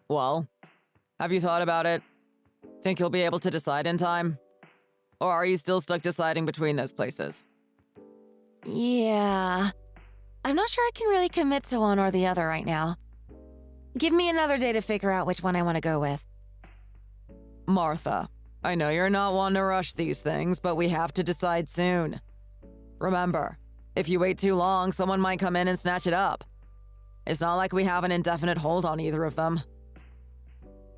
Well, have you thought about it? Think you'll be able to decide in time? Or are you still stuck deciding between those places? Yeah. I'm not sure I can really commit to one or the other right now. Give me another day to figure out which one I want to go with. Martha, I know you're not one to rush these things, but we have to decide soon. Remember, if you wait too long, someone might come in and snatch it up. It's not like we have an indefinite hold on either of them.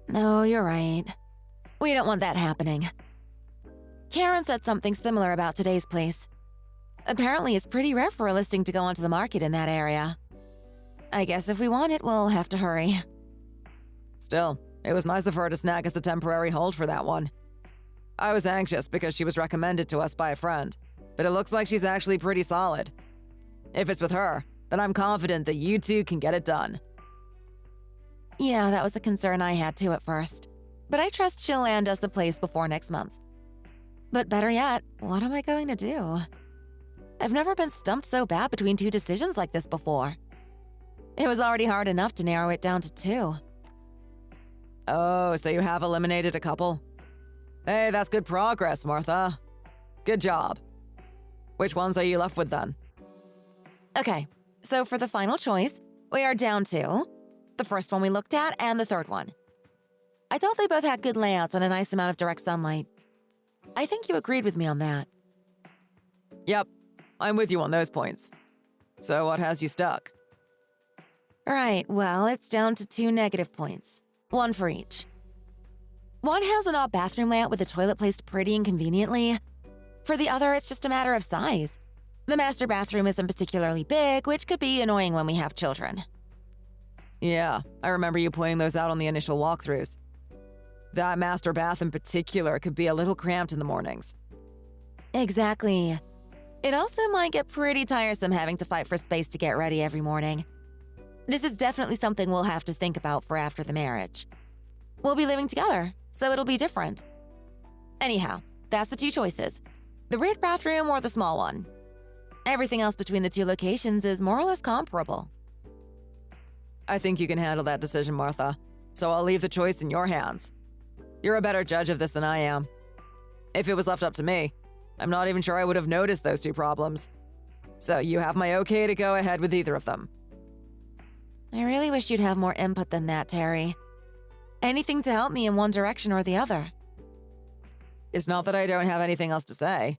No, you're right. We don't want that happening. Karen said something similar about today's place. Apparently, it's pretty rare for a listing to go onto the market in that area. I guess if we want it, we'll have to hurry. Still, it was nice of her to snag us a temporary hold for that one. I was anxious because she was recommended to us by a friend, but it looks like she's actually pretty solid. If it's with her, then I'm confident that you two can get it done. Yeah, that was a concern I had too at first. But I trust she'll land us a place before next month. But better yet, what am I going to do? I've never been stumped so bad between two decisions like this before. It was already hard enough to narrow it down to two. Oh, so you have eliminated a couple? Hey, that's good progress, Martha. Good job. Which ones are you left with then? Okay, so for the final choice, we are down to the first one we looked at and the third one. I thought they both had good layouts and a nice amount of direct sunlight. I think you agreed with me on that. Yep, I'm with you on those points. So what has you stuck? Right, well, it's down to 2 negative points. One for each. One has an odd bathroom layout with the toilet placed pretty inconveniently. For the other, it's just a matter of size. The master bathroom isn't particularly big, which could be annoying when we have children. Yeah, I remember you pointing those out on the initial walkthroughs. That master bath in particular could be a little cramped in the mornings. Exactly. It also might get pretty tiresome having to fight for space to get ready every morning. This is definitely something we'll have to think about for after the marriage. We'll be living together, so it'll be different. Anyhow, that's the 2 choices. The rear bathroom or the small one. Everything else between the 2 locations is more or less comparable. I think you can handle that decision, Martha, so I'll leave the choice in your hands. You're a better judge of this than I am. If it was left up to me, I'm not even sure I would have noticed those 2 problems. So you have my okay to go ahead with either of them. I really wish you'd have more input than that, Terry. Anything to help me in one direction or the other. It's not that I don't have anything else to say.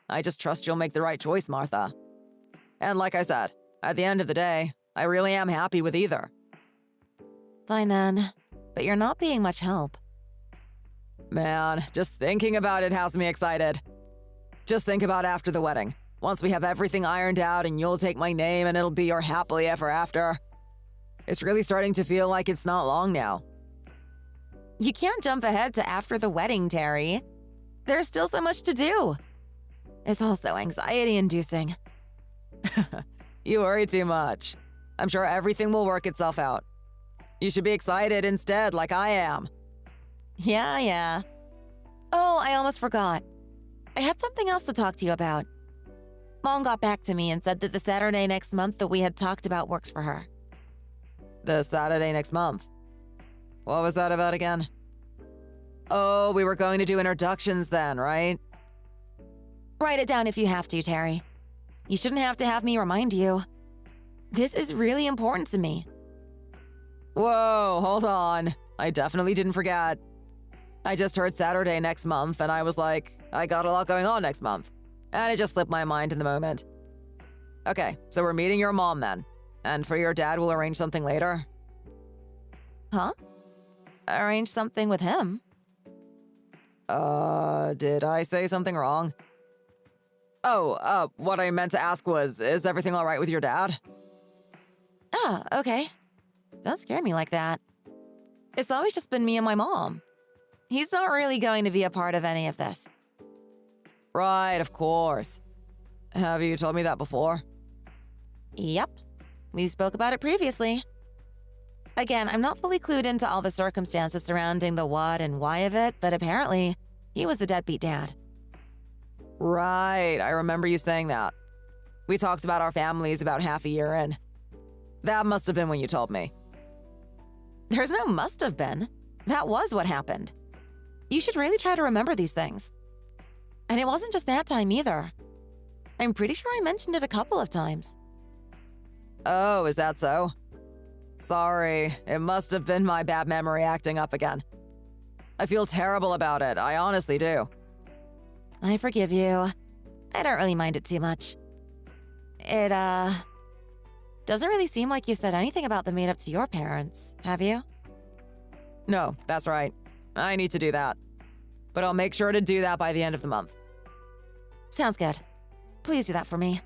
I just trust you'll make the right choice, Martha. And like I said, at the end of the day, I really am happy with either. Fine then, but you're not being much help. Man, just thinking about it has me excited. Just think about after the wedding. Once we have everything ironed out and you'll take my name and it'll be your happily ever after. It's really starting to feel like it's not long now. You can't jump ahead to after the wedding, Terry. There's still so much to do. It's also anxiety-inducing. You worry too much. I'm sure everything will work itself out. You should be excited instead, like I am. Yeah. Oh, I almost forgot. I had something else to talk to you about. Mom got back to me and said that the Saturday next month that we had talked about works for her. The Saturday next month? What was that about again? Oh, we were going to do introductions then, right? Write it down if you have to, Terry. You shouldn't have to have me remind you. This is really important to me. Whoa, hold on. I definitely didn't forget. I just heard Saturday next month and I was like, I got a lot going on next month. And it just slipped my mind in the moment. Okay, so we're meeting your mom then. And for your dad, we'll arrange something later? Huh? Arrange something with him? Did I say something wrong? Oh, what I meant to ask was, is everything all right with your dad? Ah, okay. Don't scare me like that. It's always just been me and my mom. He's not really going to be a part of any of this. Right, of course. Have you told me that before? Yep. We spoke about it previously. Again, I'm not fully clued into all the circumstances surrounding the what and why of it, but apparently, he was the deadbeat dad. Right, I remember you saying that. We talked about our families about half a year in. That must have been when you told me. There's no must have been. That was what happened. You should really try to remember these things. And it wasn't just that time either. I'm pretty sure I mentioned it a couple of times. Oh, is that so? Sorry, it must have been my bad memory acting up again. I feel terrible about it, I honestly do. I forgive you. I don't really mind it too much. It, doesn't really seem like you've said anything about the meetup to your parents, have you? No, that's right. I need to do that. But I'll make sure to do that by the end of the month. Sounds good. Please do that for me.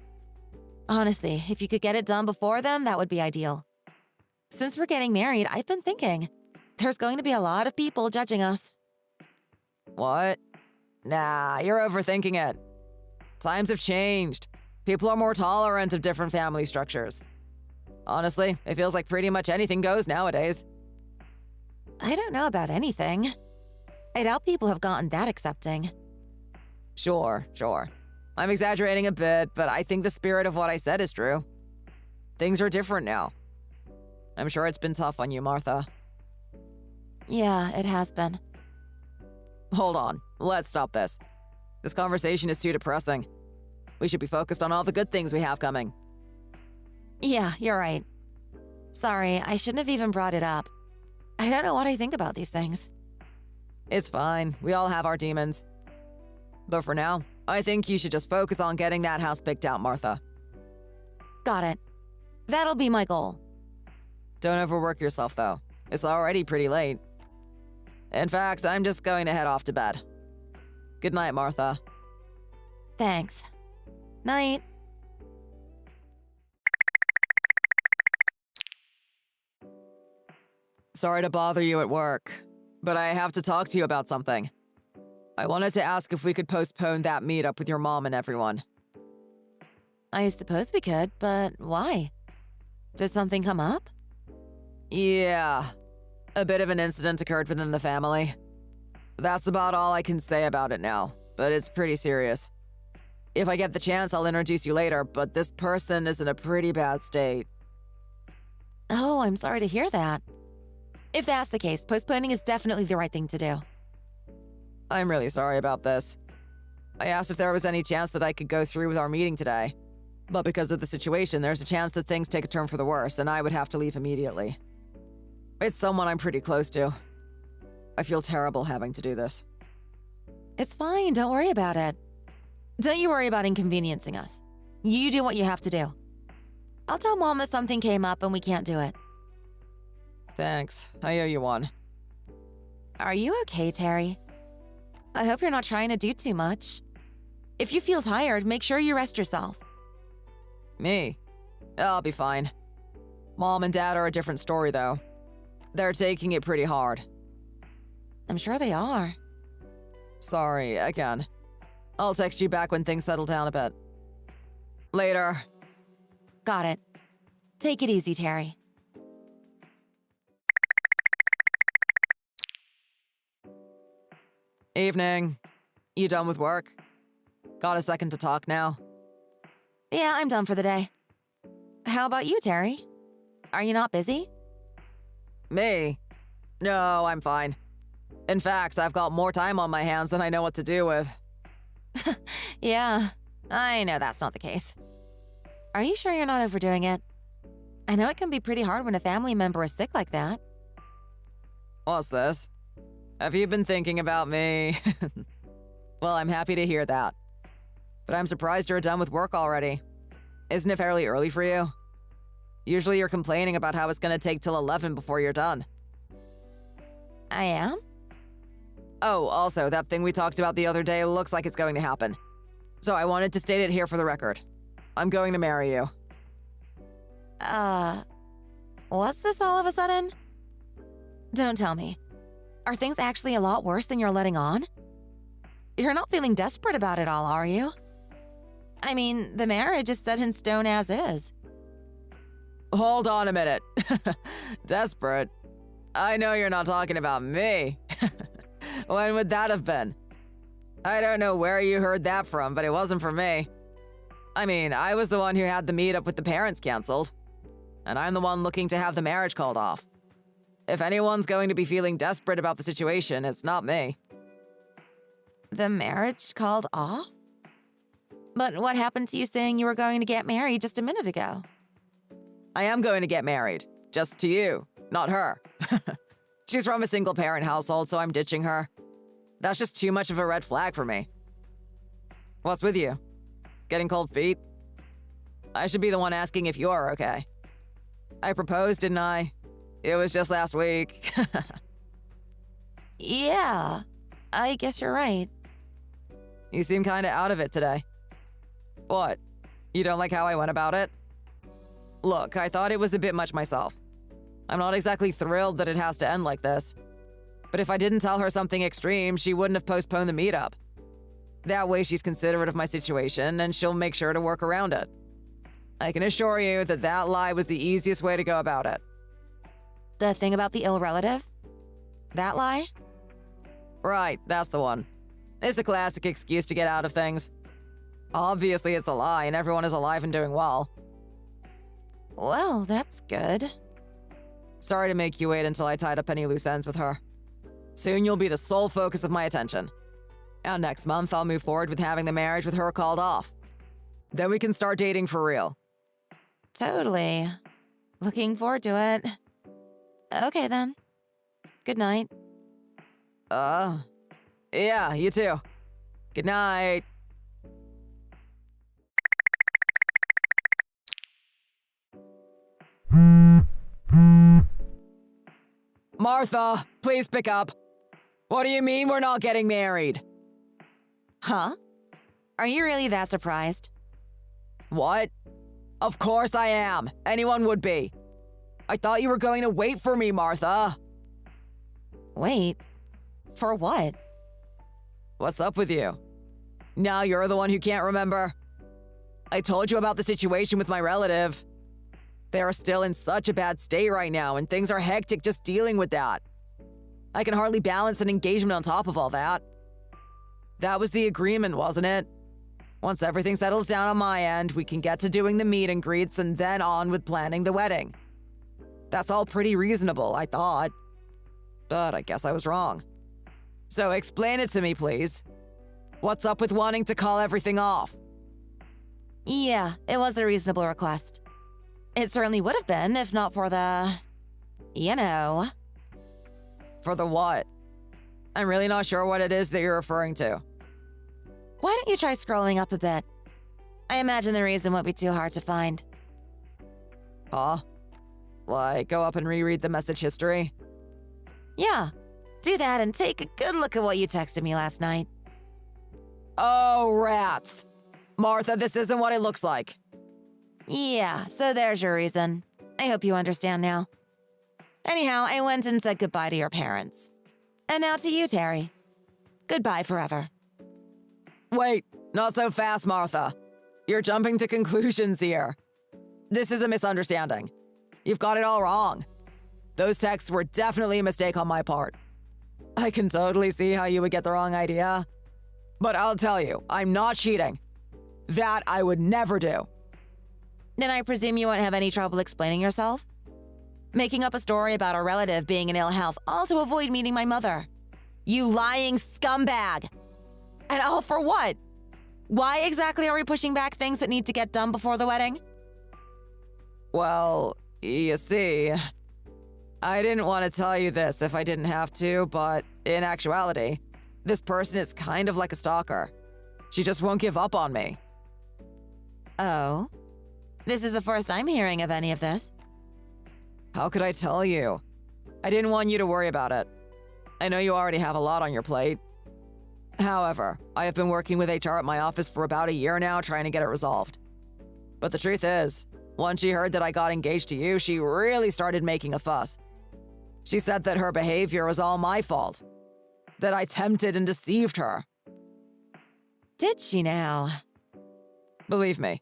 Honestly, if you could get it done before then, that would be ideal. Since we're getting married, I've been thinking, there's going to be a lot of people judging us. What? Nah, you're overthinking it. Times have changed. People are more tolerant of different family structures. Honestly, it feels like pretty much anything goes nowadays. I don't know about anything. I doubt people have gotten that accepting. Sure. I'm exaggerating a bit, but I think the spirit of what I said is true. Things are different now. I'm sure it's been tough on you, Martha. Yeah, it has been. Hold on, let's stop this. This conversation is too depressing. We should be focused on all the good things we have coming. Yeah, you're right. Sorry, I shouldn't have even brought it up. I don't know what I think about these things. It's fine, we all have our demons. But for now, I think you should just focus on getting that house picked out, Martha. Got it. That'll be my goal. Don't overwork yourself, though. It's already pretty late. In fact, I'm just going to head off to bed. Good night, Martha. Thanks. Night. Sorry to bother you at work, but I have to talk to you about something. I wanted to ask if we could postpone that meetup with your mom and everyone. I suppose we could, but why? Did something come up? Yeah. A bit of an incident occurred within the family. That's about all I can say about it now, but it's pretty serious. If I get the chance, I'll introduce you later, but this person is in a pretty bad state. Oh, I'm sorry to hear that. If that's the case, postponing is definitely the right thing to do. I'm really sorry about this. I asked if there was any chance that I could go through with our meeting today, but because of the situation, there's a chance that things take a turn for the worse, and I would have to leave immediately. It's someone I'm pretty close to. I feel terrible having to do this. It's fine, don't worry about it. Don't you worry about inconveniencing us. You do what you have to do. I'll tell Mom that something came up and we can't do it. Thanks, I owe you one. Are you okay, Terry? I hope you're not trying to do too much. If you feel tired, make sure you rest yourself. Me? I'll be fine. Mom and Dad are a different story, though. They're taking it pretty hard. I'm sure they are. Sorry, again. I'll text you back when things settle down a bit. Later. Got it. Take it easy, Terry. Evening. You done with work? Got a second to talk now? Yeah, I'm done for the day. How about you, Terry? Are you not busy? Me? No, I'm fine. In fact, I've got more time on my hands than I know what to do with. Yeah, I know that's not the case. Are you sure you're not overdoing it? I know it can be pretty hard when a family member is sick like that. What's this? Have you been thinking about me? Well, I'm happy to hear that. But I'm surprised you're done with work already. Isn't it fairly early for you? Usually you're complaining about how it's gonna take till 11 before you're done. I am? Oh, also, that thing we talked about the other day looks like it's going to happen. So I wanted to state it here for the record. I'm going to marry you. What's this all of a sudden? Don't tell me. Are things actually a lot worse than you're letting on? You're not feeling desperate about it all, are you? I mean, the marriage is set in stone as is. Hold on a minute. Desperate? I know you're not talking about me. When would that have been? I don't know where you heard that from, but it wasn't from me. I mean, I was the one who had the meetup with the parents canceled. And I'm the one looking to have the marriage called off. If anyone's going to be feeling desperate about the situation, it's not me. The marriage called off? But what happened to you saying you were going to get married just a minute ago? I am going to get married. Just to you, not her. She's from a single-parent household, so I'm ditching her. That's just too much of a red flag for me. What's with you? Getting cold feet? I should be the one asking if you're okay. I proposed, didn't I? It was just last week. Yeah, I guess you're right. You seem kinda out of it today. What? You don't like how I went about it? Look, I thought it was a bit much myself. I'm not exactly thrilled that it has to end like this. But if I didn't tell her something extreme, she wouldn't have postponed the meetup. That way she's considerate of my situation, and she'll make sure to work around it. I can assure you that that lie was the easiest way to go about it. The thing about the ill relative? That lie? Right, that's the one. It's a classic excuse to get out of things. Obviously it's a lie and everyone is alive and doing well. Well, that's good. Sorry to make you wait until I tied up any loose ends with her. Soon you'll be the sole focus of my attention. And next month I'll move forward with having the marriage with her called off. Then we can start dating for real. Totally. Looking forward to it. Okay then. Good night. Yeah, you too. Good night. Martha, please pick up. What do you mean we're not getting married? Huh? Are you really that surprised? What? Of course I am. Anyone would be. I thought you were going to wait for me, Martha. Wait. For what? What's up with you? Now you're the one who can't remember. I told you about the situation with my relative. They are still in such a bad state right now, and things are hectic just dealing with that. I can hardly balance an engagement on top of all that. That was the agreement, wasn't it? Once everything settles down on my end, we can get to doing the meet and greets and then on with planning the wedding. That's all pretty reasonable, I thought. But I guess I was wrong. So explain it to me, please. What's up with wanting to call everything off? Yeah, it was a reasonable request. It certainly would have been if not for the... you know. For the what? I'm really not sure what it is that you're referring to. Why don't you try scrolling up a bit? I imagine the reason won't be too hard to find. Huh? Like, go up and reread the message history? Yeah, do that and take a good look at what you texted me last night. Oh, rats. Martha, this isn't what it looks like. Yeah, so there's your reason. I hope you understand now. Anyhow, I went and said goodbye to your parents. And now to you, Terry. Goodbye forever. Wait, not so fast, Martha. You're jumping to conclusions here. This is a misunderstanding. You've got it all wrong. Those texts were definitely a mistake on my part. I can totally see how you would get the wrong idea. But I'll tell you, I'm not cheating. That I would never do. Then I presume you won't have any trouble explaining yourself? Making up a story about a relative being in ill health, all to avoid meeting my mother. You lying scumbag! And all for what? Why exactly are we pushing back things that need to get done before the wedding? Well, you see, I didn't want to tell you this if I didn't have to, but in actuality, this person is kind of like a stalker. She just won't give up on me. Oh? This is the first I'm hearing of any of this. How could I tell you? I didn't want you to worry about it. I know you already have a lot on your plate. However, I have been working with HR at my office for about a year now trying to get it resolved. But the truth is, once she heard that I got engaged to you, she really started making a fuss. She said that her behavior was all my fault. That I tempted and deceived her. Did she now? Believe me.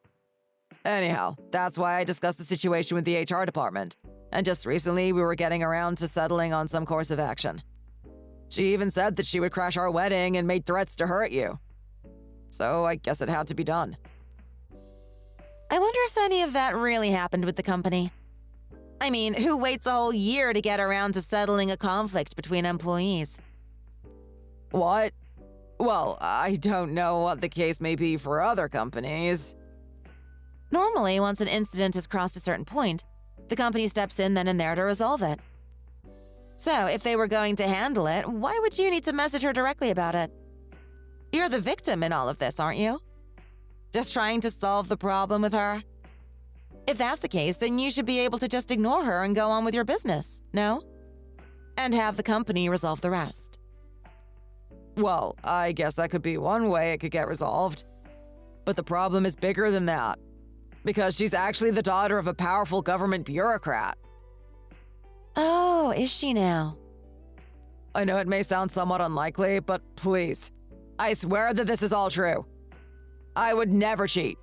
Anyhow, that's why I discussed the situation with the HR department. And just recently, we were getting around to settling on some course of action. She even said that she would crash our wedding and made threats to hurt you. So I guess it had to be done. I wonder if any of that really happened with the company. I mean, who waits a whole year to get around to settling a conflict between employees? What? Well, I don't know what the case may be for other companies. Normally, once an incident has crossed a certain point, the company steps in then and there to resolve it. So, if they were going to handle it, why would you need to message her directly about it? You're the victim in all of this, aren't you? Just trying to solve the problem with her? If that's the case, then you should be able to just ignore her and go on with your business, no? And have the company resolve the rest. Well, I guess that could be one way it could get resolved. But the problem is bigger than that. Because she's actually the daughter of a powerful government bureaucrat. Oh, is she now? I know it may sound somewhat unlikely, but please, I swear that this is all true. I would never cheat.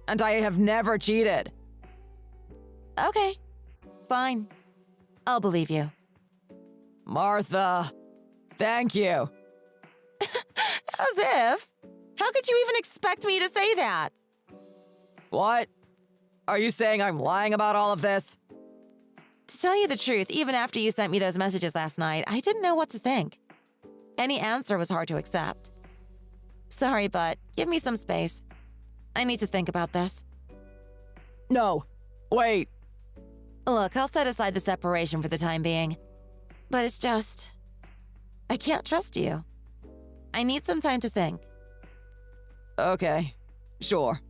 And I have never cheated. Okay, fine. I'll believe you. Martha, thank you. As if? How could you even expect me to say that? What? Are you saying I'm lying about all of this? To tell you the truth, even after you sent me those messages last night, I didn't know what to think. Any answer was hard to accept. Sorry, but give me some space. I need to think about this. No, wait. Look, I'll set aside the separation for the time being. But it's just... I can't trust you. I need some time to think. Okay, sure.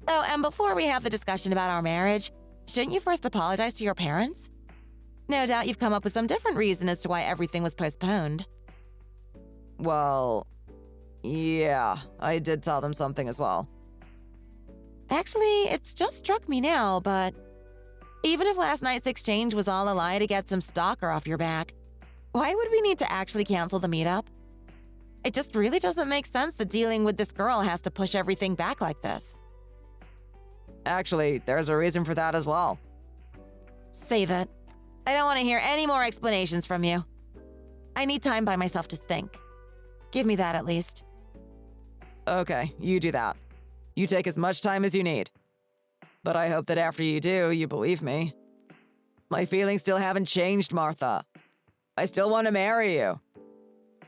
Oh, and before we have the discussion about our marriage, shouldn't you first apologize to your parents? No doubt you've come up with some different reason as to why everything was postponed. Well, yeah, I did tell them something as well. Actually, it's just struck me now, but even if last night's exchange was all a lie to get some stalker off your back, why would we need to actually cancel the meetup? It just really doesn't make sense that dealing with this girl has to push everything back like this. Actually, there's a reason for that as well. Save it. I don't want to hear any more explanations from you. I need time by myself to think. Give me that at least. Okay, you do that. You take as much time as you need. But I hope that after you do, you believe me. My feelings still haven't changed, Martha. I still want to marry you.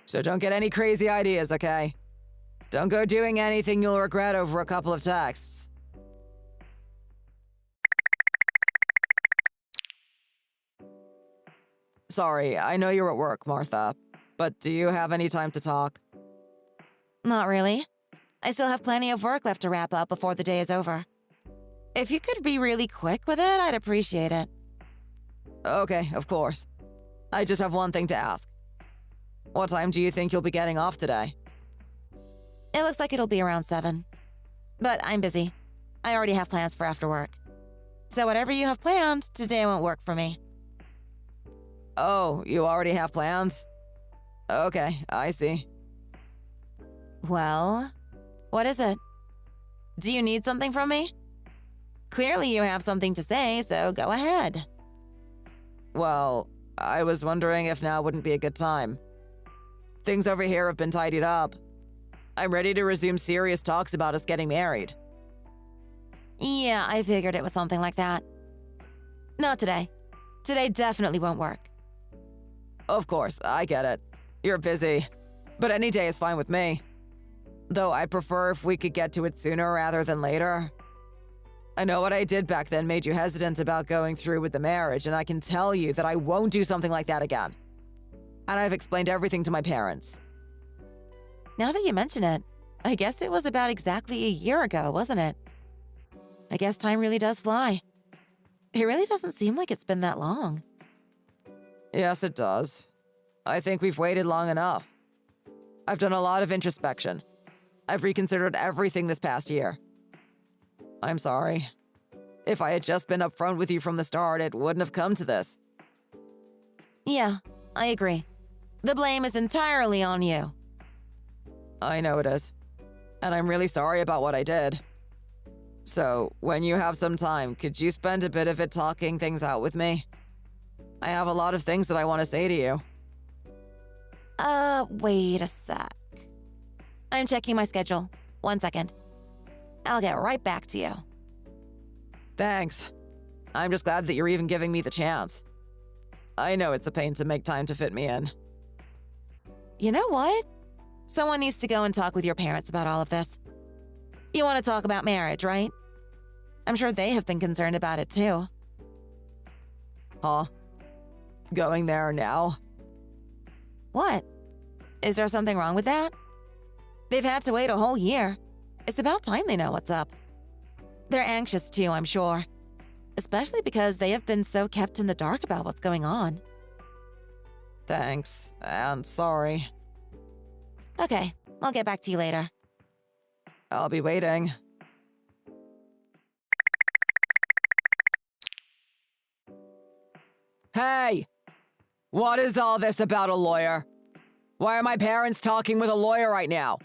So don't get any crazy ideas, okay? Don't go doing anything you'll regret over a couple of texts. Sorry, I know you're at work, Martha, but do you have any time to talk? Not really. I still have plenty of work left to wrap up before the day is over. If you could be really quick with it, I'd appreciate it. Okay, of course. I just have one thing to ask. What time do you think you'll be getting off today? It looks like it'll be around 7. But I'm busy. I already have plans for after work. So whatever you have planned, today won't work for me. Oh, you already have plans? Okay, I see. Well, what is it? Do you need something from me? Clearly you have something to say, so go ahead. Well, I was wondering if now wouldn't be a good time. Things over here have been tidied up. I'm ready to resume serious talks about us getting married. Yeah, I figured it was something like that. Not today. Today definitely won't work. Of course, I get it. You're busy. But any day is fine with me. Though I'd prefer if we could get to it sooner rather than later. I know what I did back then made you hesitant about going through with the marriage, and I can tell you that I won't do something like that again. And I've explained everything to my parents. Now that you mention it, I guess it was about exactly a year ago, wasn't it? I guess time really does fly. It really doesn't seem like it's been that long. Yes, it does. I think we've waited long enough. I've done a lot of introspection. I've reconsidered everything this past year. I'm sorry. If I had just been upfront with you from the start, it wouldn't have come to this. Yeah, I agree. The blame is entirely on you. I know it is. And I'm really sorry about what I did. So, when you have some time, could you spend a bit of it talking things out with me? I have a lot of things that I want to say to you. Wait a sec. I'm checking my schedule. 1 second. I'll get right back to you. Thanks. I'm just glad that you're even giving me the chance. I know it's a pain to make time to fit me in. You know what? Someone needs to go and talk with your parents about all of this. You want to talk about marriage, right? I'm sure they have been concerned about it too. Huh? Going there now? What? Is there something wrong with that? They've had to wait a whole year. It's about time they know what's up. They're anxious too, I'm sure. Especially because they have been so kept in the dark about what's going on. Thanks, and sorry. Okay, I'll get back to you later. I'll be waiting. Hey! What is all this about a lawyer? Why are my parents talking with a lawyer right now?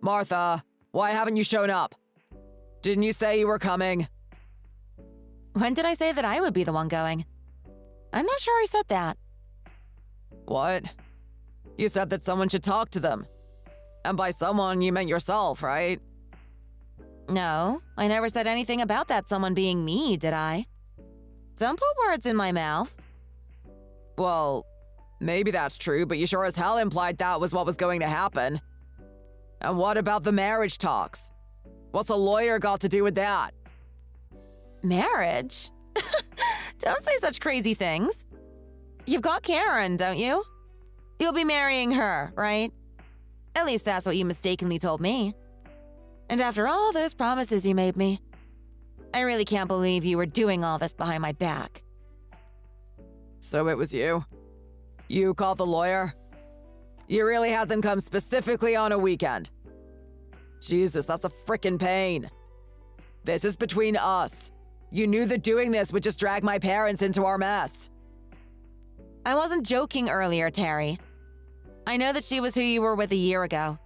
Martha, why haven't you shown up? Didn't you say you were coming? When did I say that I would be the one going? I'm not sure I said that. What? You said that someone should talk to them. And by someone, you meant yourself, right? No, I never said anything about that someone being me, did I? Don't put words in my mouth. Well, maybe that's true, but you sure as hell implied that was what was going to happen. And what about the marriage talks? What's a lawyer got to do with that? Marriage? Don't say such crazy things. You've got Karen, don't you? You'll be marrying her, right? At least that's what you mistakenly told me. And after all those promises you made me, I really can't believe you were doing all this behind my back. So it was you? You called the lawyer? You really had them come specifically on a weekend? Jesus, that's a frickin' pain. This is between us. You knew that doing this would just drag my parents into our mess. I wasn't joking earlier, Terry. I know that she was who you were with a year ago.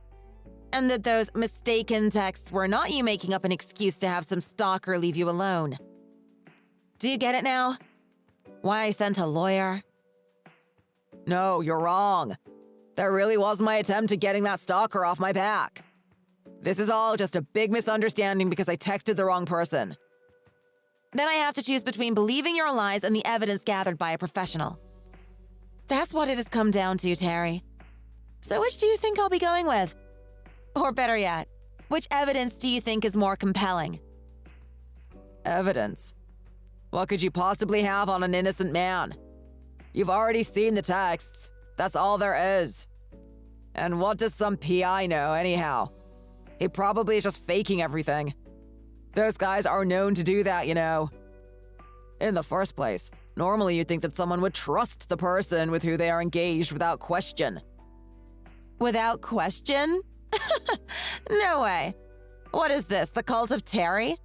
And that those mistaken texts were not you making up an excuse to have some stalker leave you alone. Do you get it now? Why I sent a lawyer? No, you're wrong. That really was my attempt at getting that stalker off my back. This is all just a big misunderstanding because I texted the wrong person. Then I have to choose between believing your lies and the evidence gathered by a professional. That's what it has come down to, Terry. So which do you think I'll be going with? Or better yet, which evidence do you think is more compelling? Evidence? What could you possibly have on an innocent man? You've already seen the texts. That's all there is. And what does some PI know, anyhow? He probably is just faking everything. Those guys are known to do that, you know. In the first place, normally you'd think that someone would trust the person with who they are engaged without question. Without question? No way. What is this, the cult of Terry?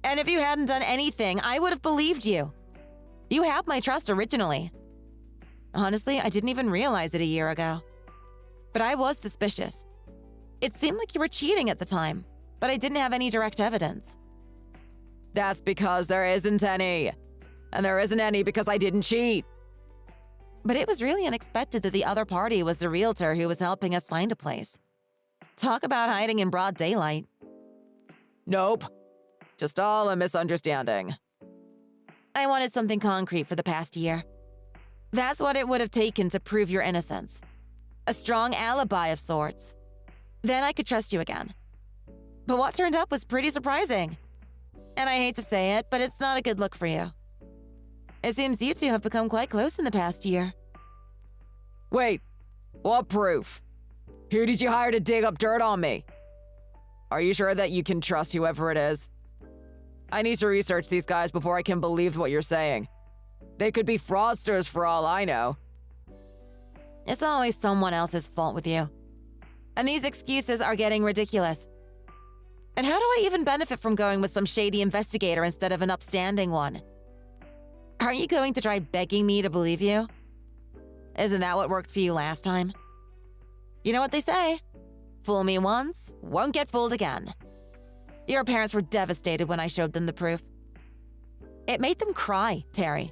And if you hadn't done anything, I would have believed you. You had my trust originally. Honestly, I didn't even realize it a year ago. But I was suspicious. It seemed like you were cheating at the time, but I didn't have any direct evidence. That's because there isn't any. And there isn't any because I didn't cheat. But it was really unexpected that the other party was the realtor who was helping us find a place. Talk about hiding in broad daylight. Nope. Just all a misunderstanding. I wanted something concrete for the past year. That's what it would have taken to prove your innocence. A strong alibi of sorts. Then I could trust you again. But what turned up was pretty surprising. And I hate to say it, but it's not a good look for you. It seems you two have become quite close in the past year. Wait, what proof? Who did you hire to dig up dirt on me? Are you sure that you can trust whoever it is? I need to research these guys before I can believe what you're saying. They could be fraudsters for all I know. It's always someone else's fault with you. And these excuses are getting ridiculous. And how do I even benefit from going with some shady investigator instead of an upstanding one? Aren't you going to try begging me to believe you? Isn't that what worked for you last time? You know what they say? Fool me once, won't get fooled again. Your parents were devastated when I showed them the proof. It made them cry, Terry.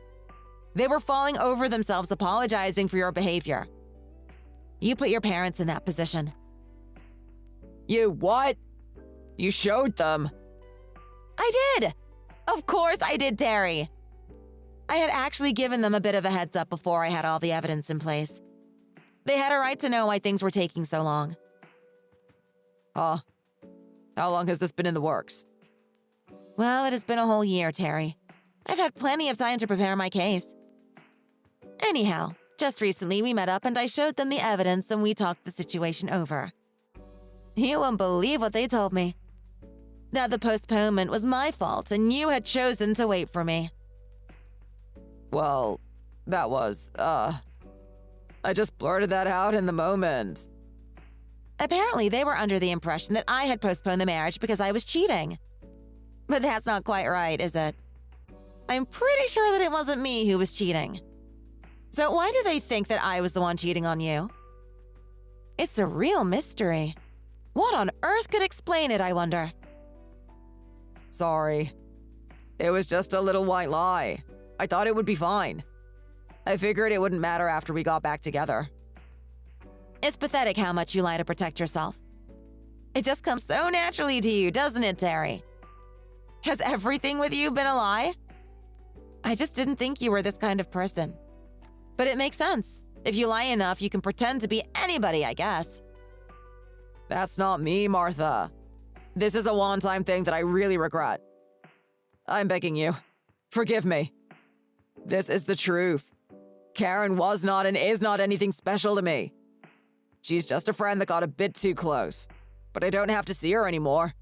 They were falling over themselves apologizing for your behavior. You put your parents in that position. You what? You showed them? I did! Of course I did, Terry. I had actually given them a bit of a heads up before I had all the evidence in place. They had a right to know why things were taking so long. Huh? How long has this been in the works? Well, it has been a whole year, Terry. I've had plenty of time to prepare my case. Anyhow, just recently we met up and I showed them the evidence and we talked the situation over. You won't believe what they told me. That the postponement was my fault and you had chosen to wait for me. Well, that was, I just blurted that out in the moment. Apparently, they were under the impression that I had postponed the marriage because I was cheating. But that's not quite right, is it? I'm pretty sure that it wasn't me who was cheating. So why do they think that I was the one cheating on you? It's a real mystery. What on earth could explain it, I wonder? Sorry. It was just a little white lie. I thought it would be fine. I figured it wouldn't matter after we got back together. It's pathetic how much you lie to protect yourself. It just comes so naturally to you, doesn't it, Terry? Has everything with you been a lie? I just didn't think you were this kind of person. But it makes sense. If you lie enough, you can pretend to be anybody, I guess. That's not me, Martha. This is a one-time thing that I really regret. I'm begging you. Forgive me. This is the truth. Karen was not and is not anything special to me. She's just a friend that got a bit too close, but I don't have to see her anymore.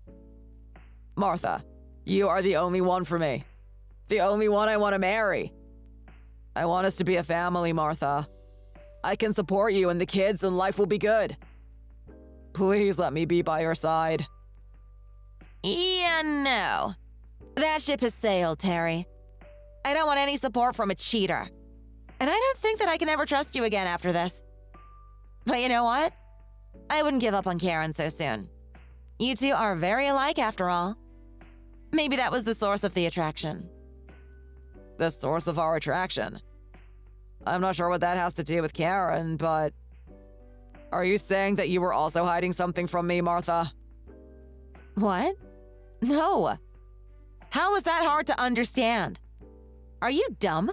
Martha, you are the only one for me. The only one I want to marry. I want us to be a family, Martha. I can support you and the kids and life will be good. Please let me be by your side. Yeah, no. That ship has sailed, Terry. I don't want any support from a cheater. And I don't think that I can ever trust you again after this. But you know what? I wouldn't give up on Karen so soon. You two are very alike after all. Maybe that was the source of the attraction. The source of our attraction? I'm not sure what that has to do with Karen, but... Are you saying that you were also hiding something from me, Martha? What? No. How is that hard to understand? Are you dumb?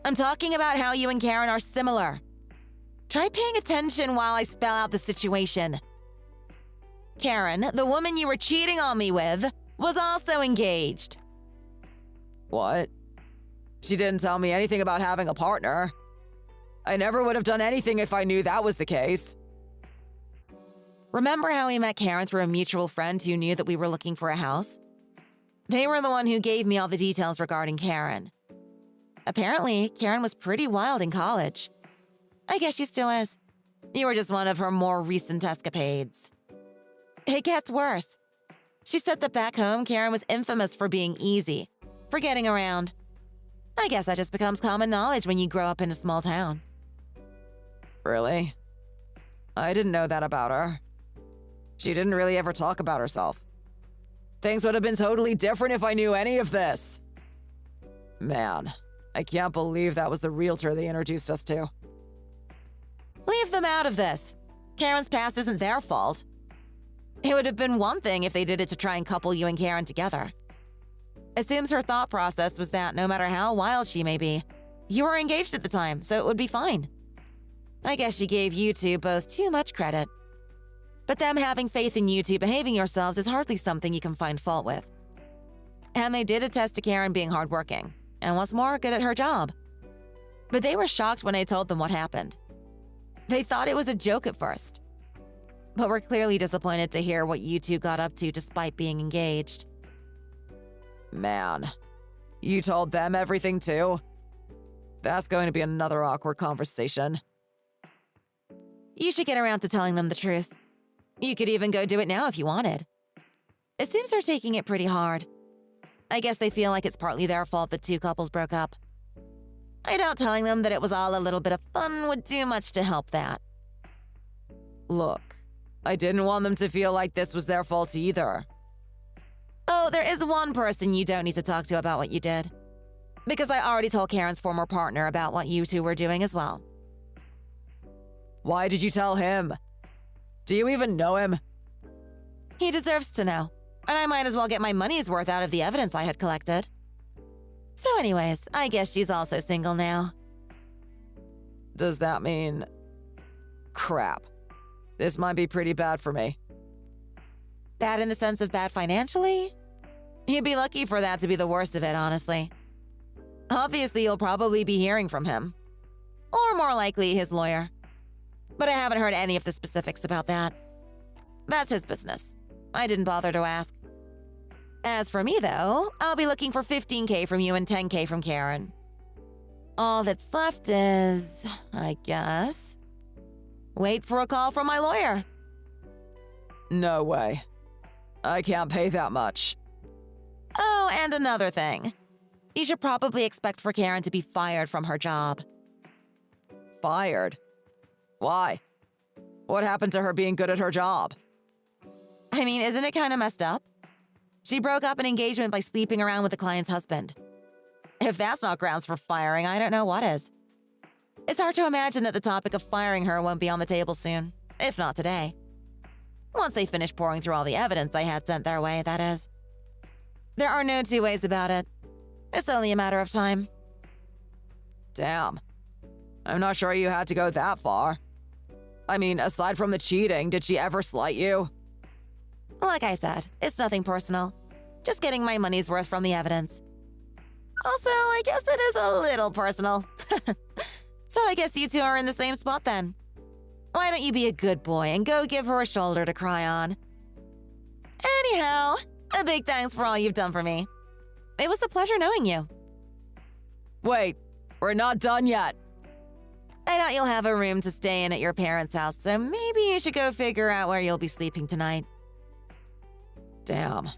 I'm talking about how you and Karen are similar. Try paying attention while I spell out the situation. Karen, the woman you were cheating on me with, was also engaged. What? She didn't tell me anything about having a partner. I never would have done anything if I knew that was the case. Remember how we met Karen through a mutual friend who knew that we were looking for a house? They were the one who gave me all the details regarding Karen. Apparently, Karen was pretty wild in college. I guess she still is. You were just one of her more recent escapades. It gets worse. She said that back home, Karen was infamous for being easy, for getting around. I guess that just becomes common knowledge when you grow up in a small town. Really? I didn't know that about her. She didn't really ever talk about herself. Things would have been totally different if I knew any of this. Man, I can't believe that was the realtor they introduced us to. Leave them out of this. Karen's past isn't their fault. It would have been one thing if they did it to try and couple you and Karen together. Assumes her thought process was that no matter how wild she may be, you were engaged at the time, so it would be fine. I guess she gave you two both too much credit. But them having faith in you two behaving yourselves is hardly something you can find fault with. And they did attest to Karen being hardworking, and what's more, good at her job. But they were shocked when I told them what happened. They thought it was a joke at first. But were clearly disappointed to hear what you two got up to despite being engaged. Man, you told them everything too? That's going to be another awkward conversation. You should get around to telling them the truth. You could even go do it now if you wanted. It seems they're taking it pretty hard. I guess they feel like it's partly their fault that two couples broke up. I doubt telling them that it was all a little bit of fun would do much to help that. Look, I didn't want them to feel like this was their fault either. Oh, there is one person you don't need to talk to about what you did. Because I already told Karen's former partner about what you two were doing as well. Why did you tell him? Do you even know him? He deserves to know. and I might as well get my money's worth out of the evidence I had collected. So anyways, I guess she's also single now. Does that mean... Crap. This might be pretty bad for me. Bad in the sense of bad financially? You'd be lucky for that to be the worst of it, honestly. Obviously, you'll probably be hearing from him. Or more likely, his lawyer. But I haven't heard any of the specifics about that. That's his business. I didn't bother to ask. As for me, though, I'll be looking for $15K from you and $10K from Karen. All that's left is, I guess, wait for a call from my lawyer. No way. I can't pay that much. Oh, and another thing. You should probably expect for Karen to be fired from her job. Fired? Why? What happened to her being good at her job? I mean, isn't it kind of messed up? She broke up an engagement by sleeping around with the client's husband. If that's not grounds for firing, I don't know what is. It's hard to imagine that the topic of firing her won't be on the table soon, if not today. Once they finish pouring through all the evidence I had sent their way, that is. There are no two ways about it. It's only a matter of time. Damn. I'm not sure you had to go that far. I mean, aside from the cheating, did she ever slight you? Like I said, it's nothing personal. Just getting my money's worth from the evidence. Also, I guess it is a little personal. So I guess you two are in the same spot then. Why don't you be a good boy and go give her a shoulder to cry on? Anyhow, a big thanks for all you've done for me. It was a pleasure knowing you. Wait, we're not done yet. I doubt you'll have a room to stay in at your parents' house, so maybe you should go figure out where you'll be sleeping tonight. Damn.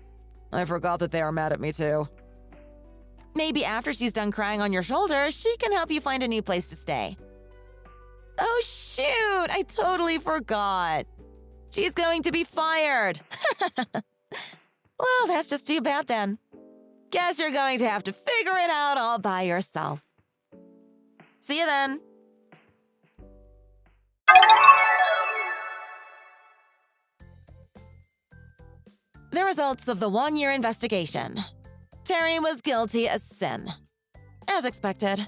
I forgot that they are mad at me too. Maybe after she's done crying on your shoulder, she can help you find a new place to stay. Oh shoot, I totally forgot. She's going to be fired. Well, that's just too bad then. Guess you're going to have to figure it out all by yourself. See you then. The results of the one-year investigation. Terry was guilty as sin. As expected.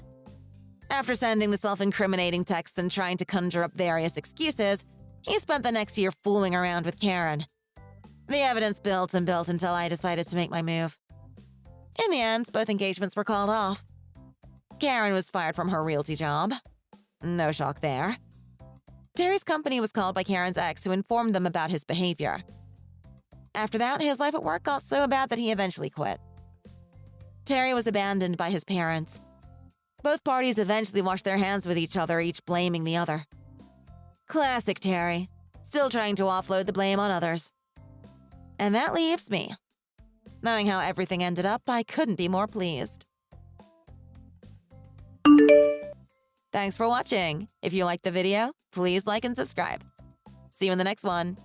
After sending the self-incriminating texts and trying to conjure up various excuses, he spent the next year fooling around with Karen. The evidence built and built until I decided to make my move. In the end, both engagements were called off. Karen was fired from her realty job. No shock there. Terry's company was called by Karen's ex, who informed them about his behavior. After that, his life at work got so bad that he eventually quit. Terry was abandoned by his parents. Both parties eventually washed their hands with each other, each blaming the other. Classic Terry, still trying to offload the blame on others. And that leaves me. Knowing how everything ended up, I couldn't be more pleased. Thanks for watching. If you liked the video, please like and subscribe. See you in the next one.